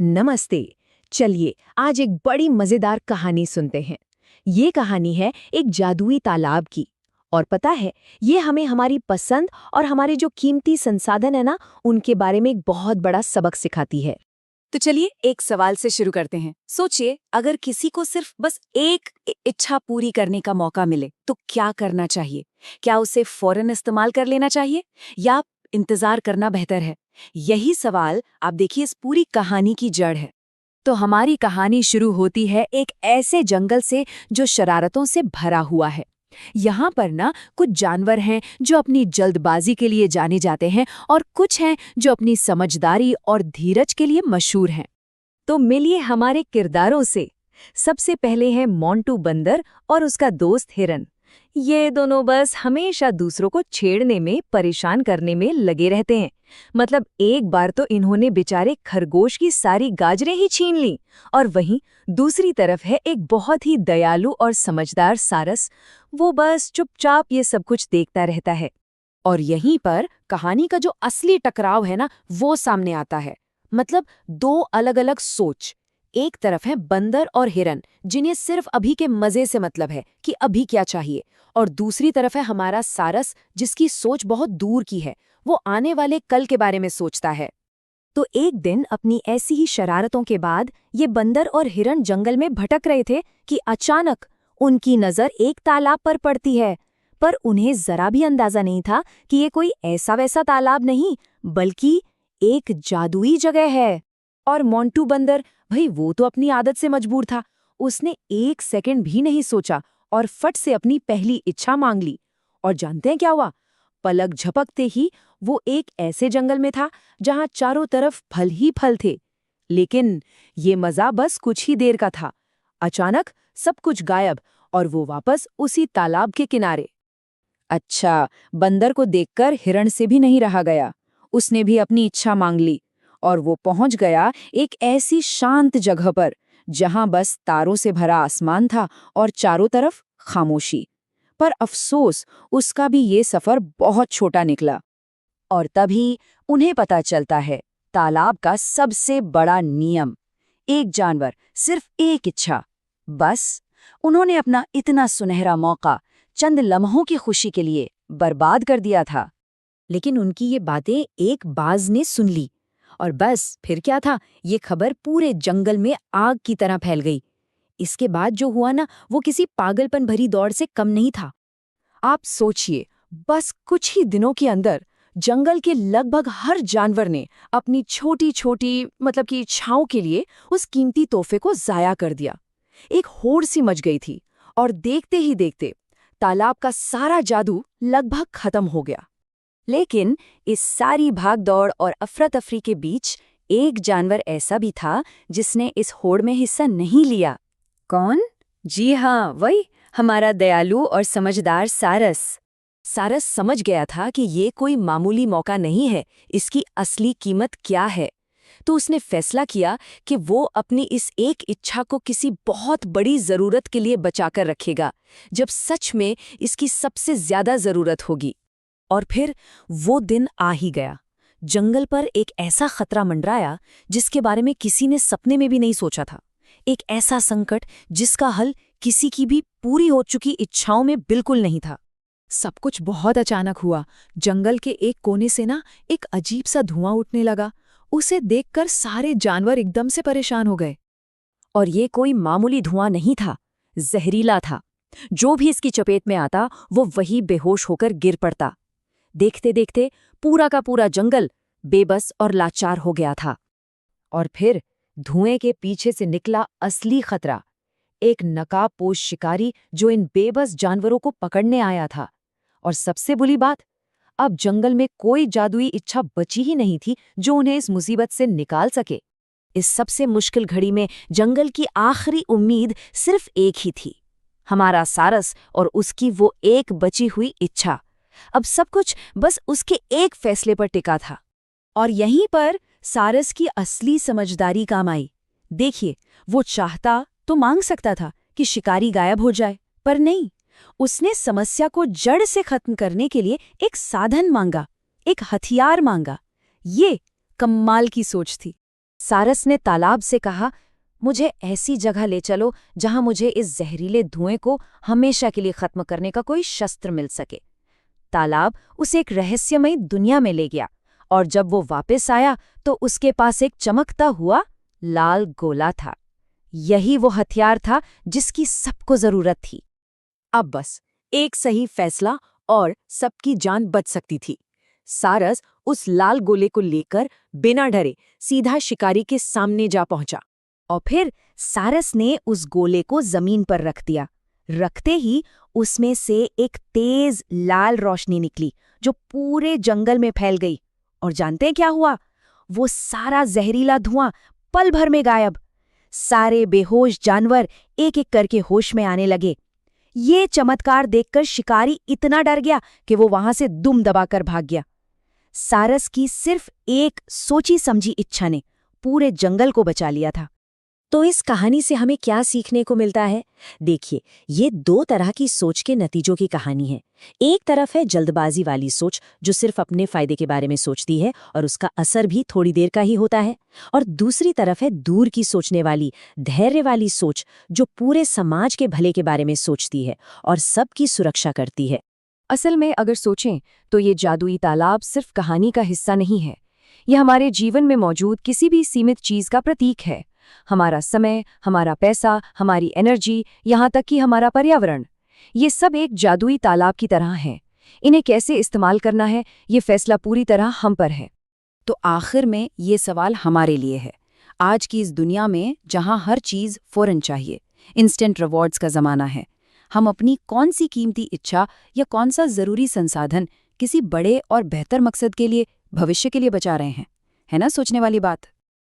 नमस्ते। चलिए आज एक बड़ी मजेदार कहानी सुनते हैं। ये कहानी है एक जादुई तालाब की। और पता है, ये हमें हमारी पसंद और हमारे जो कीमती संसाधन है ना, उनके बारे में एक बहुत बड़ा सबक सिखाती है। तो चलिए एक सवाल से शुरू करते हैं। सोचिए, अगर किसी को सिर्फ बस एक इच्छा पूरी करने का मौका मिले तो क्या करना चाहिए? क्या उसे फौरन इस्तेमाल कर लेना चाहिए या इंतजार करना बेहतर है? यही सवाल आप देखिए इस पूरी कहानी की जड़ है। तो हमारी कहानी शुरू होती है एक ऐसे जंगल से जो शरारतों से भरा हुआ है। यहाँ पर ना कुछ जानवर हैं जो अपनी जल्दबाजी के लिए जाने जाते हैं और कुछ हैं जो अपनी समझदारी और धीरज के लिए मशहूर हैं। तो मिलिए हमारे किरदारों से। सबसे पहले है मोंटू बंदर और उसका दोस्त हिरन। ये दोनों बस हमेशा दूसरों को छेड़ने में, परेशान करने में लगे रहते हैं। मतलब एक बार तो इन्होंने बेचारे खरगोश की सारी गाजरें ही छीन ली। और वहीं दूसरी तरफ है एक बहुत ही दयालु और समझदार सारस। वो बस चुपचाप ये सब कुछ देखता रहता है। और यहीं पर कहानी का जो असली टकराव है ना, वो सामने आता है। मतलब दो अलग अलग सोच। एक तरफ है बंदर और हिरन, जिन्हें सिर्फ अभी के मजे से मतलब है कि अभी क्या चाहिए। और दूसरी तरफ है हमारा सारस, जिसकी सोच बहुत दूर की है। वो आने वाले कल के बारे में सोचता है। तो एक दिन अपनी ऐसी ही शरारतों के बाद ये बंदर और हिरन जंगल में भटक रहे थे कि अचानक उनकी नजर एक तालाब पर पड़ती है। पर उन्हें जरा भी अंदाजा नहीं था कि ये कोई ऐसा वैसा तालाब नहीं, बल्कि एक जादुई जगह है। और मोंटू बंदर, भाई वो तो अपनी आदत से मजबूर था। उसने एक सेकंड भी नहीं सोचा और फट से अपनी पहली इच्छा मांग ली। और जानते हैं क्या हुआ? पलक झपकते ही वो एक ऐसे जंगल में था जहां चारों तरफ फल ही फल थे। लेकिन ये मजा बस कुछ ही देर का था। अचानक सब कुछ गायब और वो वापस उसी तालाब के किनारे। अच्छा, बंदर को देखकर हिरण से भी नहीं रहा गया। उसने भी अपनी इच्छा मांग ली और वो पहुंच गया एक ऐसी शांत जगह पर जहां बस तारों से भरा आसमान था और चारों तरफ खामोशी। पर अफसोस, उसका भी ये सफर बहुत छोटा निकला। और तभी उन्हें पता चलता है तालाब का सबसे बड़ा नियम। एक जानवर, सिर्फ एक इच्छा। बस उन्होंने अपना इतना सुनहरा मौका चंद लम्हों की खुशी के लिए बर्बाद कर दिया था। लेकिन उनकी ये बातें एक बाज ने सुन ली और बस फिर क्या था, ये खबर पूरे जंगल में आग की तरह फैल गई। इसके बाद जो हुआ ना, वो किसी पागलपन भरी दौड़ से कम नहीं था। आप सोचिए, बस कुछ ही दिनों के अंदर जंगल के लगभग हर जानवर ने अपनी छोटी छोटी मतलब कि इच्छाओं के लिए उस कीमती तोहफे को जाया कर दिया। एक होड़ सी मच गई थी और देखते ही देखते तालाब का सारा जादू लगभग खत्म हो गया। लेकिन इस सारी भागदौड़ और अफरा-तफरी के बीच एक जानवर ऐसा भी था जिसने इस होड़ में हिस्सा नहीं लिया। कौन? जी हाँ, वही हमारा दयालु और समझदार सारस। सारस समझ गया था कि ये कोई मामूली मौका नहीं है, इसकी असली कीमत क्या है। तो उसने फैसला किया कि वो अपनी इस एक इच्छा को किसी बहुत बड़ी जरूरत के लिए बचाकर रखेगा, जब सच में इसकी सबसे ज्यादा जरूरत होगी। और फिर वो दिन आ ही गया। जंगल पर एक ऐसा खतरा मंडराया जिसके बारे में किसी ने सपने में भी नहीं सोचा था। एक ऐसा संकट जिसका हल किसी की भी पूरी हो चुकी इच्छाओं में बिल्कुल नहीं था। सब कुछ बहुत अचानक हुआ। जंगल के एक कोने से ना एक अजीब सा धुआं उठने लगा। उसे देखकर सारे जानवर एकदम से परेशान हो गए। और ये कोई मामूली धुआं नहीं था, जहरीला था। जो भी इसकी चपेट में आता वो वही बेहोश होकर गिर पड़ता। देखते देखते पूरा का पूरा जंगल बेबस और लाचार हो गया था। और फिर धुएं के पीछे से निकला असली खतरा, एक नकाबपोश शिकारी जो इन बेबस जानवरों को पकड़ने आया था। और सबसे बुरी बात, अब जंगल में कोई जादुई इच्छा बची ही नहीं थी जो उन्हें इस मुसीबत से निकाल सके। इस सबसे मुश्किल घड़ी में जंगल की आखिरी उम्मीद सिर्फ एक ही थी, हमारा सारस और उसकी वो एक बची हुई इच्छा। अब सब कुछ बस उसके एक फैसले पर टिका था। और यहीं पर सारस की असली समझदारी काम आई। देखिए, वो चाहता तो मांग सकता था कि शिकारी गायब हो जाए, पर नहीं। उसने समस्या को जड़ से खत्म करने के लिए एक साधन मांगा, एक हथियार मांगा। ये कमाल की सोच थी। सारस ने तालाब से कहा, मुझे ऐसी जगह ले चलो जहां मुझे इस जहरीले धुएं को हमेशा के लिए खत्म करने का कोई शस्त्र मिल सके। तालाब उसे एक रहस्यमयी दुनिया में ले गया और जब वो वापस आया तो उसके पास एक चमकता हुआ लाल गोला था। यही वो हथियार था जिसकी सबको जरूरत थी। अब बस एक सही फैसला और सबकी जान बच सकती थी। सारस उस लाल गोले को लेकर बिना डरे सीधा शिकारी के सामने जा पहुंचा। और फिर सारस ने उस गोले को जमीन पर रख दिया। रखते ही उसमें से एक तेज लाल रोशनी निकली जो पूरे जंगल में फैल गई। और जानते हैं क्या हुआ? वो सारा जहरीला धुआं पल भर में गायब। सारे बेहोश जानवर एक एक करके होश में आने लगे। ये चमत्कार देखकर शिकारी इतना डर गया कि वो वहां से दुम दबाकर भाग गया। सारस की सिर्फ एक सोची समझी इच्छा ने पूरे जंगल को बचा लिया था। तो इस कहानी से हमें क्या सीखने को मिलता है? देखिए, ये दो तरह की सोच के नतीजों की कहानी है। एक तरफ है जल्दबाजी वाली सोच जो सिर्फ अपने फायदे के बारे में सोचती है और उसका असर भी थोड़ी देर का ही होता है। और दूसरी तरफ है दूर की सोचने वाली, धैर्य वाली सोच जो पूरे समाज के भले के बारे में सोचती है और सबकी सुरक्षा करती है। असल में अगर सोचें तो ये जादुई तालाब सिर्फ कहानी का हिस्सा नहीं है। यह हमारे जीवन में मौजूद किसी भी सीमित चीज का प्रतीक है। हमारा समय, हमारा पैसा, हमारी एनर्जी, यहाँ तक कि हमारा पर्यावरण, ये सब एक जादुई तालाब की तरह हैं। इन्हें कैसे इस्तेमाल करना है, ये फैसला पूरी तरह हम पर है। तो आखिर में ये सवाल हमारे लिए है। आज की इस दुनिया में जहां हर चीज़ फौरन चाहिए, इंस्टेंट रिवॉर्ड्स का ज़माना है, हम अपनी कौन सी कीमती इच्छा या कौन सा ज़रूरी संसाधन किसी बड़े और बेहतर मकसद के लिए, भविष्य के लिए बचा रहे हैं? है ना सोचने वाली बात।